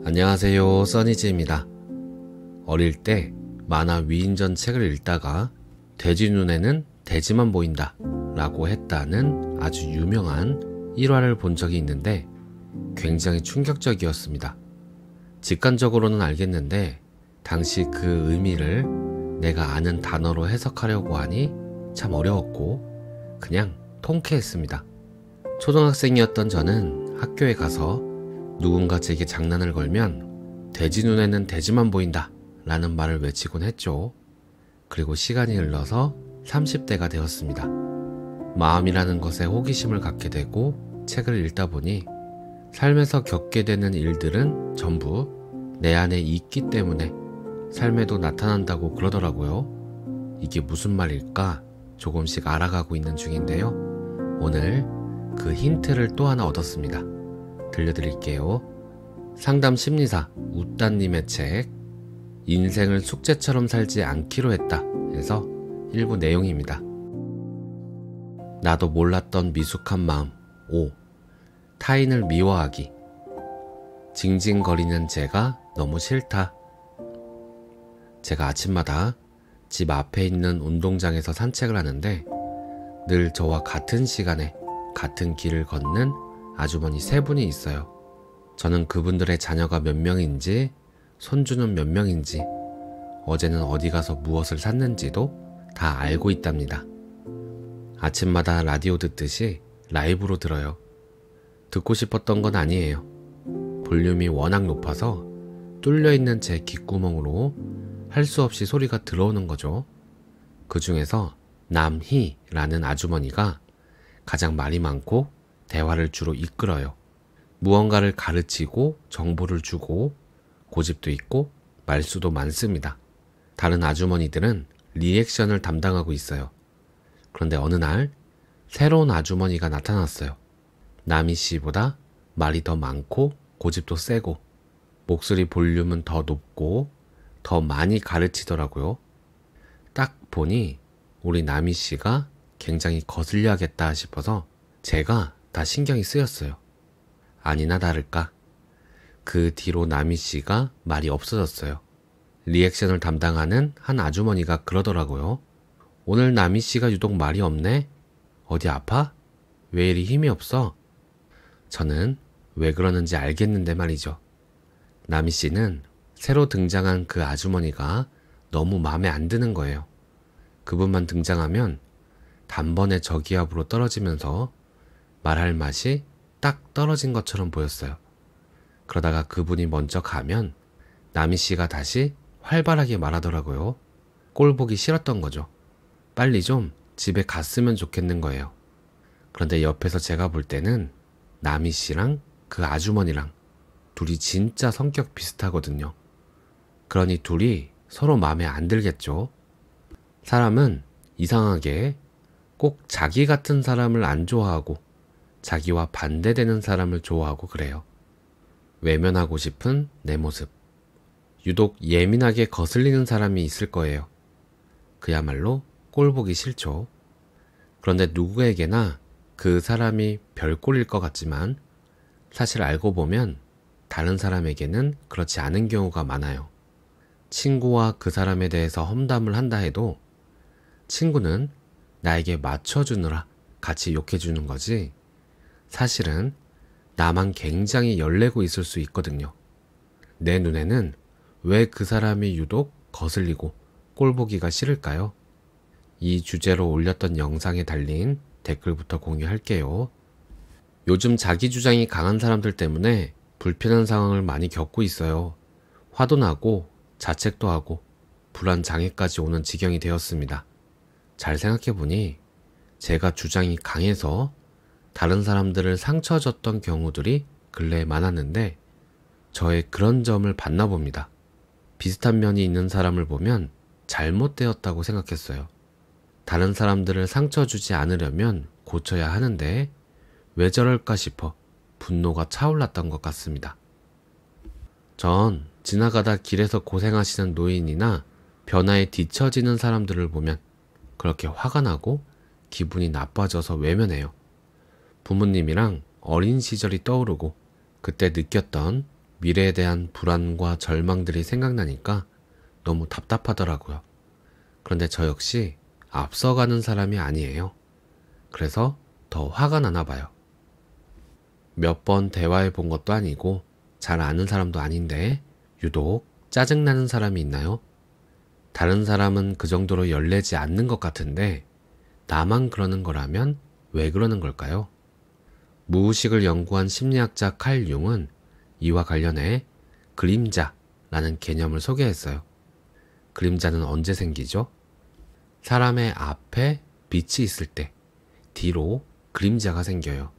안녕하세요, 써니지입니다. 어릴 때 만화 위인전 책을 읽다가 돼지 눈에는 돼지만 보인다 라고 했다는 아주 유명한 일화를 본 적이 있는데 굉장히 충격적이었습니다. 직관적으로는 알겠는데 당시 그 의미를 내가 아는 단어로 해석하려고 하니 참 어려웠고 그냥 통쾌했습니다. 초등학생이었던 저는 학교에 가서 누군가 제게 장난을 걸면 돼지 눈에는 돼지만 보인다 라는 말을 외치곤 했죠. 그리고 시간이 흘러서 30대가 되었습니다. 마음이라는 것에 호기심을 갖게 되고 책을 읽다 보니 삶에서 겪게 되는 일들은 전부 내 안에 있기 때문에 삶에도 나타난다고 그러더라고요. 이게 무슨 말일까 조금씩 알아가고 있는 중인데요. 오늘 그 힌트를 또 하나 얻었습니다. 들려드릴게요. 상담 심리사 웃다님의 책 인생을 숙제처럼 살지 않기로 했다 에서 일부 내용입니다. 나도 몰랐던 미숙한 마음 5. 타인을 미워하기. 징징거리는 제가 너무 싫다. 제가 아침마다 집 앞에 있는 운동장에서 산책을 하는데 늘 저와 같은 시간에 같은 길을 걷는 아주머니 3분이 있어요. 저는 그분들의 자녀가 몇 명인지 손주는 몇 명인지 어제는 어디 가서 무엇을 샀는지도 다 알고 있답니다. 아침마다 라디오 듣듯이 라이브로 들어요. 듣고 싶었던 건 아니에요. 볼륨이 워낙 높아서 뚫려있는 제 귓구멍으로 할 수 없이 소리가 들어오는 거죠. 그 중에서 남희라는 아주머니가 가장 말이 많고 대화를 주로 이끌어요. 무언가를 가르치고 정보를 주고 고집도 있고 말수도 많습니다. 다른 아주머니들은 리액션을 담당하고 있어요. 그런데 어느 날 새로운 아주머니가 나타났어요. 남희 씨보다 말이 더 많고 고집도 세고 목소리 볼륨은 더 높고 더 많이 가르치더라고요. 딱 보니 우리 남희 씨가 굉장히 거슬려야겠다 싶어서 제가 다 신경이 쓰였어요. 아니나 다를까 그 뒤로 남희 씨가 말이 없어졌어요. 리액션을 담당하는 한 아주머니가 그러더라고요. 오늘 남희 씨가 유독 말이 없네? 어디 아파? 왜 이리 힘이 없어? 저는 왜 그러는지 알겠는데 말이죠. 남희 씨는 새로 등장한 그 아주머니가 너무 마음에 안 드는 거예요. 그분만 등장하면 단번에 저기압으로 떨어지면서 말할 맛이 딱 떨어진 것처럼 보였어요. 그러다가 그분이 먼저 가면 남희 씨가 다시 활발하게 말하더라고요. 꼴 보기 싫었던 거죠. 빨리 좀 집에 갔으면 좋겠는 거예요. 그런데 옆에서 제가 볼 때는 남희 씨랑 그 아주머니랑 둘이 진짜 성격 비슷하거든요. 그러니 둘이 서로 마음에 안 들겠죠. 사람은 이상하게 꼭 자기 같은 사람을 안 좋아하고 자기와 반대되는 사람을 좋아하고 그래요. 외면하고 싶은 내 모습. 유독 예민하게 거슬리는 사람이 있을 거예요. 그야말로 꼴 보기 싫죠. 그런데 누구에게나 그 사람이 별꼴일 것 같지만 사실 알고 보면 다른 사람에게는 그렇지 않은 경우가 많아요. 친구와 그 사람에 대해서 험담을 한다 해도 친구는 나에게 맞춰주느라 같이 욕해주는 거지 사실은 나만 굉장히 열내고 있을 수 있거든요. 내 눈에는 왜 그 사람이 유독 거슬리고 꼴보기가 싫을까요? 이 주제로 올렸던 영상에 달린 댓글부터 공유할게요. 요즘 자기 주장이 강한 사람들 때문에 불편한 상황을 많이 겪고 있어요. 화도 나고 자책도 하고 불안장애까지 오는 지경이 되었습니다. 잘 생각해보니 제가 주장이 강해서 다른 사람들을 상처 줬던 경우들이 근래에 많았는데 저의 그런 점을 봤나 봅니다. 비슷한 면이 있는 사람을 보면 잘못되었다고 생각했어요. 다른 사람들을 상처 주지 않으려면 고쳐야 하는데 왜 저럴까 싶어 분노가 차올랐던 것 같습니다. 전 지나가다 길에서 고생하시는 노인이나 변화에 뒤처지는 사람들을 보면 그렇게 화가 나고 기분이 나빠져서 외면해요. 부모님이랑 어린 시절이 떠오르고 그때 느꼈던 미래에 대한 불안과 절망들이 생각나니까 너무 답답하더라고요. 그런데 저 역시 앞서가는 사람이 아니에요. 그래서 더 화가 나나 봐요. 몇 번 대화해 본 것도 아니고 잘 아는 사람도 아닌데 유독 짜증나는 사람이 있나요? 다른 사람은 그 정도로 열내지 않는 것 같은데 나만 그러는 거라면 왜 그러는 걸까요? 무의식을 연구한 심리학자 칼 융은 이와 관련해 그림자라는 개념을 소개했어요. 그림자는 언제 생기죠? 사람의 앞에 빛이 있을 때 뒤로 그림자가 생겨요.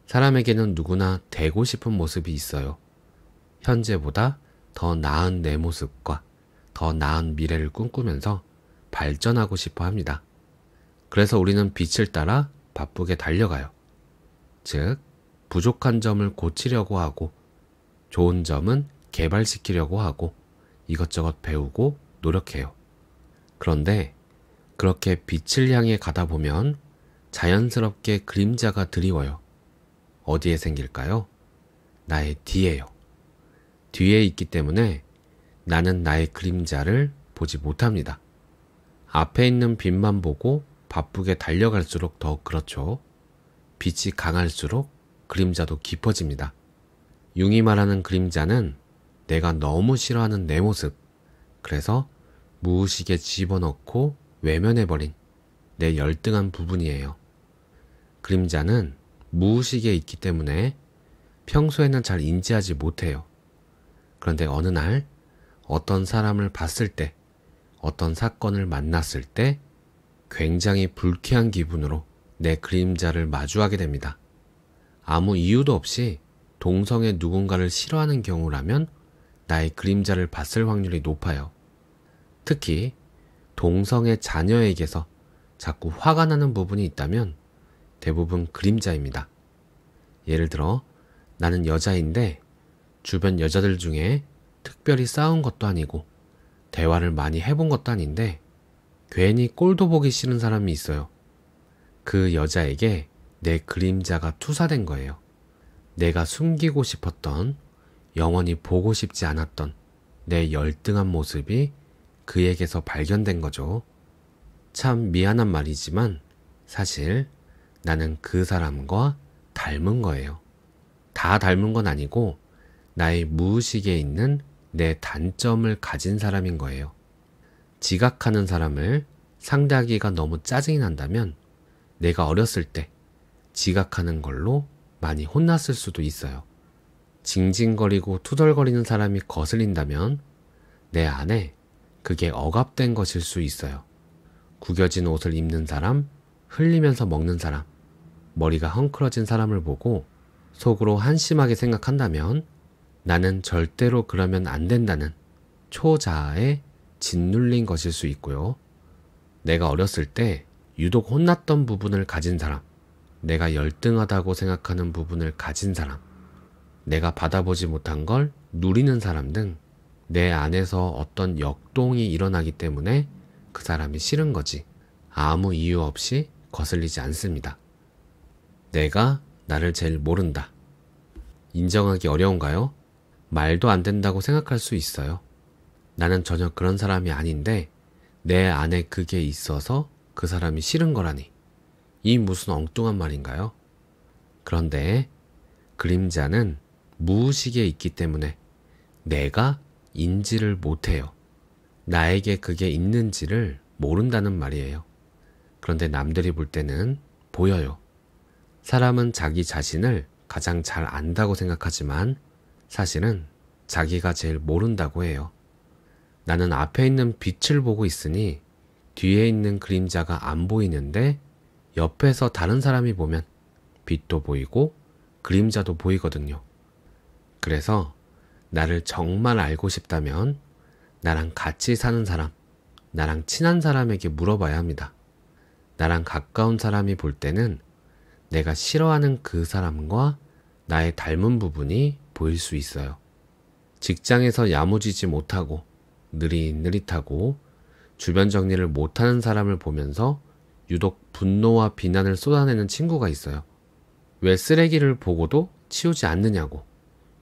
사람에게는 누구나 되고 싶은 모습이 있어요. 현재보다 더 나은 내 모습과 더 나은 미래를 꿈꾸면서 발전하고 싶어 합니다. 그래서 우리는 빛을 따라 바쁘게 달려가요. 즉, 부족한 점을 고치려고 하고 좋은 점은 개발시키려고 하고 이것저것 배우고 노력해요. 그런데 그렇게 빛을 향해 가다 보면 자연스럽게 그림자가 드리워요. 어디에 생길까요? 나의 뒤에요. 뒤에 있기 때문에 나는 나의 그림자를 보지 못합니다. 앞에 있는 빛만 보고 바쁘게 달려갈수록 더 그렇죠. 빛이 강할수록 그림자도 깊어집니다. 융이 말하는 그림자는 내가 너무 싫어하는 내 모습, 그래서 무의식에 집어넣고 외면해버린 내 열등한 부분이에요. 그림자는 무의식에 있기 때문에 평소에는 잘 인지하지 못해요. 그런데 어느 날 어떤 사람을 봤을 때, 어떤 사건을 만났을 때 굉장히 불쾌한 기분으로 내 그림자를 마주하게 됩니다. 아무 이유도 없이 동성애 누군가를 싫어하는 경우라면 나의 그림자를 봤을 확률이 높아요. 특히 동성애 자녀에게서 자꾸 화가 나는 부분이 있다면 대부분 그림자입니다. 예를 들어 나는 여자인데 주변 여자들 중에 특별히 싸운 것도 아니고 대화를 많이 해본 것도 아닌데 괜히 꼴도 보기 싫은 사람이 있어요. 그 여자에게 내 그림자가 투사된 거예요. 내가 숨기고 싶었던, 영원히 보고 싶지 않았던 내 열등한 모습이 그에게서 발견된 거죠. 참 미안한 말이지만 사실 나는 그 사람과 닮은 거예요. 다 닮은 건 아니고 나의 무의식에 있는 내 단점을 가진 사람인 거예요. 지각하는 사람을 상대하기가 너무 짜증이 난다면 내가 어렸을 때 지각하는 걸로 많이 혼났을 수도 있어요. 징징거리고 투덜거리는 사람이 거슬린다면 내 안에 그게 억압된 것일 수 있어요. 구겨진 옷을 입는 사람, 흘리면서 먹는 사람, 머리가 헝클어진 사람을 보고 속으로 한심하게 생각한다면 나는 절대로 그러면 안 된다는 초자아에 짓눌린 것일 수 있고요. 내가 어렸을 때 유독 혼났던 부분을 가진 사람, 내가 열등하다고 생각하는 부분을 가진 사람, 내가 받아보지 못한 걸 누리는 사람 등 내 안에서 어떤 역동이 일어나기 때문에 그 사람이 싫은 거지 아무 이유 없이 거슬리지 않습니다. 내가 나를 제일 모른다. 인정하기 어려운가요? 말도 안 된다고 생각할 수 있어요. 나는 전혀 그런 사람이 아닌데 내 안에 그게 있어서 그 사람이 싫은 거라니. 이 무슨 엉뚱한 말인가요? 그런데 그림자는 무의식에 있기 때문에 내가 인지를 못해요. 나에게 그게 있는지를 모른다는 말이에요. 그런데 남들이 볼 때는 보여요. 사람은 자기 자신을 가장 잘 안다고 생각하지만 사실은 자기가 제일 모른다고 해요. 나는 앞에 있는 빛을 보고 있으니 뒤에 있는 그림자가 안 보이는데 옆에서 다른 사람이 보면 빛도 보이고 그림자도 보이거든요. 그래서 나를 정말 알고 싶다면 나랑 같이 사는 사람, 나랑 친한 사람에게 물어봐야 합니다. 나랑 가까운 사람이 볼 때는 내가 싫어하는 그 사람과 나의 닮은 부분이 보일 수 있어요. 직장에서 야무지지 못하고 느릿느릿하고 주변 정리를 못하는 사람을 보면서 유독 분노와 비난을 쏟아내는 친구가 있어요. 왜 쓰레기를 보고도 치우지 않느냐고,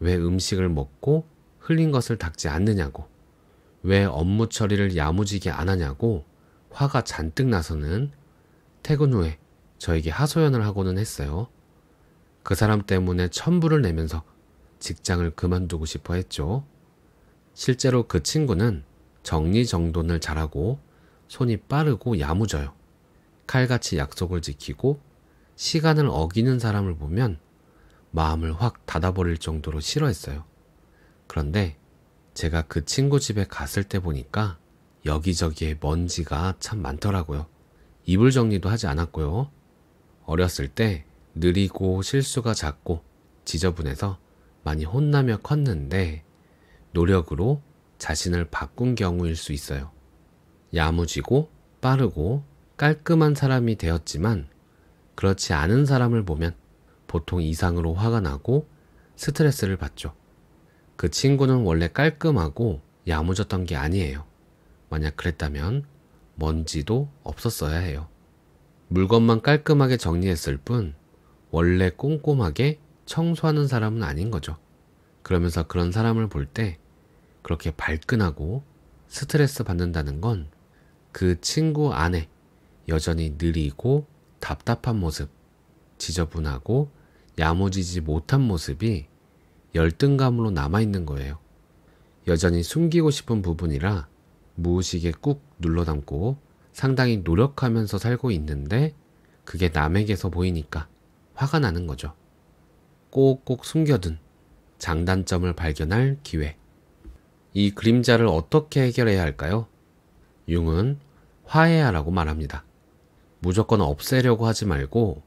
왜 음식을 먹고 흘린 것을 닦지 않느냐고, 왜 업무 처리를 야무지게 안 하냐고 화가 잔뜩 나서는 퇴근 후에 저에게 하소연을 하고는 했어요. 그 사람 때문에 천불을 내면서 직장을 그만두고 싶어 했죠. 실제로 그 친구는 정리정돈을 잘하고 손이 빠르고 야무져요. 칼같이 약속을 지키고 시간을 어기는 사람을 보면 마음을 확 닫아버릴 정도로 싫어했어요. 그런데 제가 그 친구 집에 갔을 때 보니까 여기저기에 먼지가 참 많더라고요. 이불 정리도 하지 않았고요. 어렸을 때 느리고 실수가 잦고 지저분해서 많이 혼나며 컸는데 노력으로 자신을 바꾼 경우일 수 있어요. 야무지고 빠르고 깔끔한 사람이 되었지만 그렇지 않은 사람을 보면 보통 이상으로 화가 나고 스트레스를 받죠. 그 친구는 원래 깔끔하고 야무졌던 게 아니에요. 만약 그랬다면 먼지도 없었어야 해요. 물건만 깔끔하게 정리했을 뿐 원래 꼼꼼하게 청소하는 사람은 아닌 거죠. 그러면서 그런 사람을 볼 때 그렇게 발끈하고 스트레스 받는다는 건 그 친구 안에 여전히 느리고 답답한 모습, 지저분하고 야무지지 못한 모습이 열등감으로 남아있는 거예요. 여전히 숨기고 싶은 부분이라 무의식에 꾹 눌러담고 상당히 노력하면서 살고 있는데 그게 남에게서 보이니까 화가 나는 거죠. 꼭꼭 숨겨둔 장단점을 발견할 기회. 이 그림자를 어떻게 해결해야 할까요? 융은 화해하라고 말합니다. 무조건 없애려고 하지 말고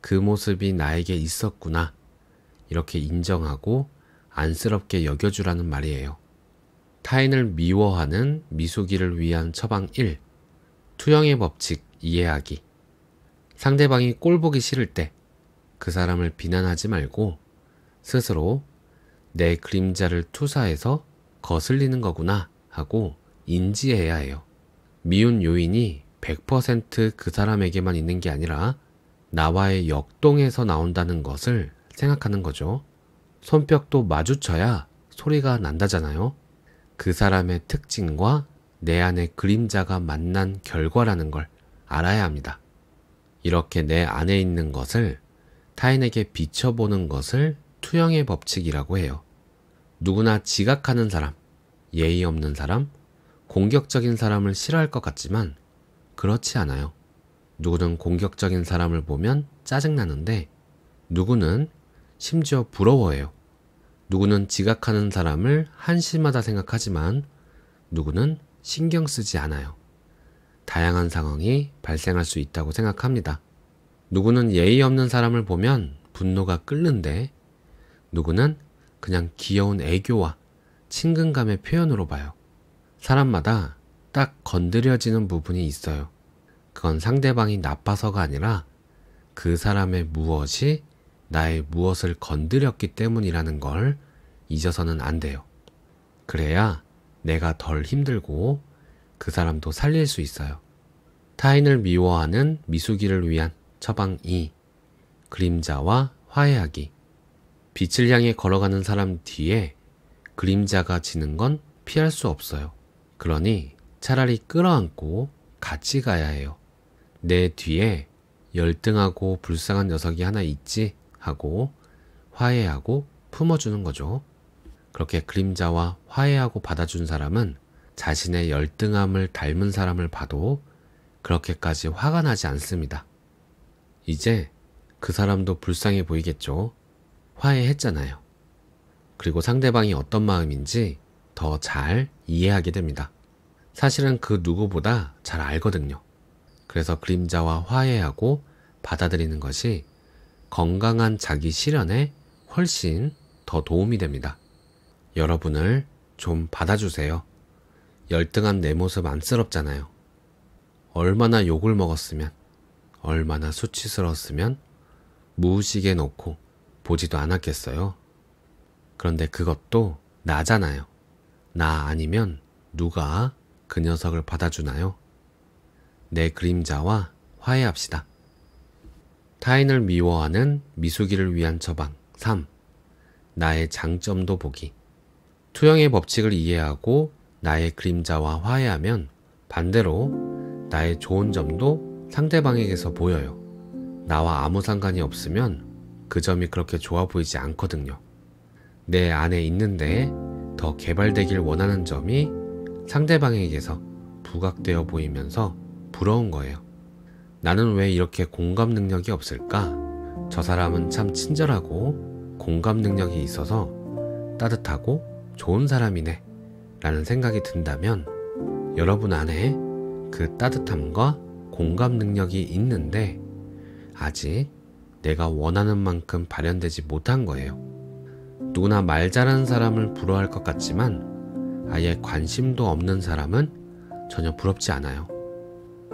그 모습이 나에게 있었구나 이렇게 인정하고 안쓰럽게 여겨주라는 말이에요. 타인을 미워하는 미숙이를 위한 처방 1. 투영의 법칙 이해하기. 상대방이 꼴보기 싫을 때 그 사람을 비난하지 말고 스스로 내 그림자를 투사해서 거슬리는 거구나 하고 인지해야 해요. 미운 요인이 100% 그 사람에게만 있는 게 아니라 나와의 역동에서 나온다는 것을 생각하는 거죠. 손뼉도 마주쳐야 소리가 난다잖아요. 그 사람의 특징과 내 안의 그림자가 만난 결과라는 걸 알아야 합니다. 이렇게 내 안에 있는 것을 타인에게 비춰보는 것을 투영의 법칙이라고 해요. 누구나 지각하는 사람, 예의 없는 사람, 공격적인 사람을 싫어할 것 같지만 그렇지 않아요. 누구는 공격적인 사람을 보면 짜증나는데 누구는 심지어 부러워해요. 누구는 지각하는 사람을 한심하다 생각하지만 누구는 신경 쓰지 않아요. 다양한 상황이 발생할 수 있다고 생각합니다. 누구는 예의 없는 사람을 보면 분노가 끓는데 누구는 그냥 귀여운 애교와 친근감의 표현으로 봐요. 사람마다 딱 건드려지는 부분이 있어요. 그건 상대방이 나빠서가 아니라 그 사람의 무엇이 나의 무엇을 건드렸기 때문이라는 걸 잊어서는 안 돼요. 그래야 내가 덜 힘들고 그 사람도 살릴 수 있어요. 타인을 미워하는 미숙이를 위한 처방 2. 그림자와 화해하기. 빛을 향해 걸어가는 사람 뒤에 그림자가 지는 건 피할 수 없어요. 그러니 차라리 끌어안고 같이 가야 해요. 내 뒤에 열등하고 불쌍한 녀석이 하나 있지 하고 화해하고 품어주는 거죠. 그렇게 그림자와 화해하고 받아준 사람은 자신의 열등함을 닮은 사람을 봐도 그렇게까지 화가 나지 않습니다. 이제 그 사람도 불쌍해 보이겠죠. 화해했잖아요. 그리고 상대방이 어떤 마음인지 더 잘 이해하게 됩니다. 사실은 그 누구보다 잘 알거든요. 그래서 그림자와 화해하고 받아들이는 것이 건강한 자기 실현에 훨씬 더 도움이 됩니다. 여러분을 좀 받아주세요. 열등한 내 모습 안쓰럽잖아요. 얼마나 욕을 먹었으면, 얼마나 수치스러웠으면 무의식에 놓고 보지도 않았겠어요. 그런데 그것도 나잖아요. 나 아니면 누가 그 녀석을 받아주나요? 내 그림자와 화해합시다. 타인을 미워하는 미숙이를 위한 처방 3. 나의 장점도 보기. 투영의 법칙을 이해하고 나의 그림자와 화해하면 반대로 나의 좋은 점도 상대방에게서 보여요. 나와 아무 상관이 없으면 그 점이 그렇게 좋아 보이지 않거든요. 내 안에 있는데 더 개발되길 원하는 점이 상대방에게서 부각되어 보이면서 부러운 거예요. 나는 왜 이렇게 공감 능력이 없을까? 저 사람은 참 친절하고 공감 능력이 있어서 따뜻하고 좋은 사람이네 라는 생각이 든다면 여러분 안에 그 따뜻함과 공감 능력이 있는데 아직 내가 원하는 만큼 발현되지 못한 거예요. 누구나 말 잘하는 사람을 부러워할 것 같지만 아예 관심도 없는 사람은 전혀 부럽지 않아요.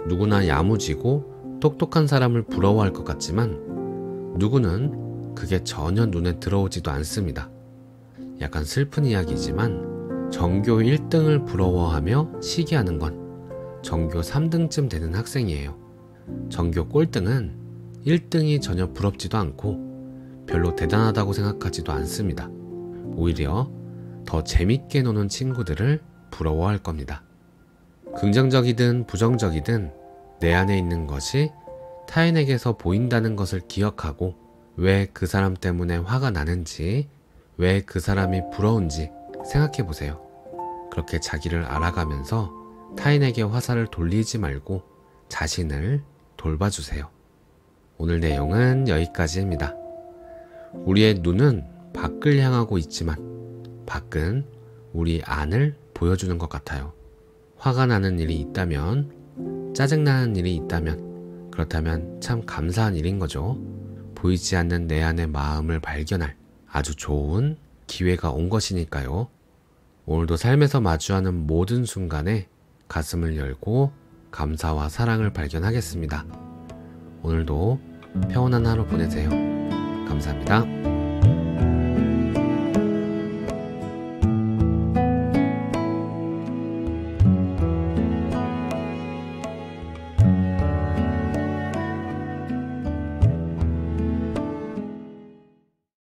누구나 야무지고 똑똑한 사람을 부러워할 것 같지만 누구는 그게 전혀 눈에 들어오지도 않습니다. 약간 슬픈 이야기지만 전교 1등을 부러워하며 시기하는 건 전교 3등쯤 되는 학생이에요. 전교 꼴등은 1등이 전혀 부럽지도 않고 별로 대단하다고 생각하지도 않습니다. 오히려 더 재밌게 노는 친구들을 부러워할 겁니다. 긍정적이든 부정적이든 내 안에 있는 것이 타인에게서 보인다는 것을 기억하고 왜 그 사람 때문에 화가 나는지, 왜 그 사람이 부러운지 생각해 보세요. 그렇게 자기를 알아가면서 타인에게 화살을 돌리지 말고 자신을 돌봐주세요. 오늘 내용은 여기까지입니다. 우리의 눈은 밖을 향하고 있지만 밖은 우리 안을 보여주는 것 같아요. 화가 나는 일이 있다면, 짜증나는 일이 있다면, 그렇다면 참 감사한 일인 거죠. 보이지 않는 내 안의 마음을 발견할 아주 좋은 기회가 온 것이니까요. 오늘도 삶에서 마주하는 모든 순간에 가슴을 열고 감사와 사랑을 발견하겠습니다. 오늘도 평온한 하루 보내세요. 감사합니다.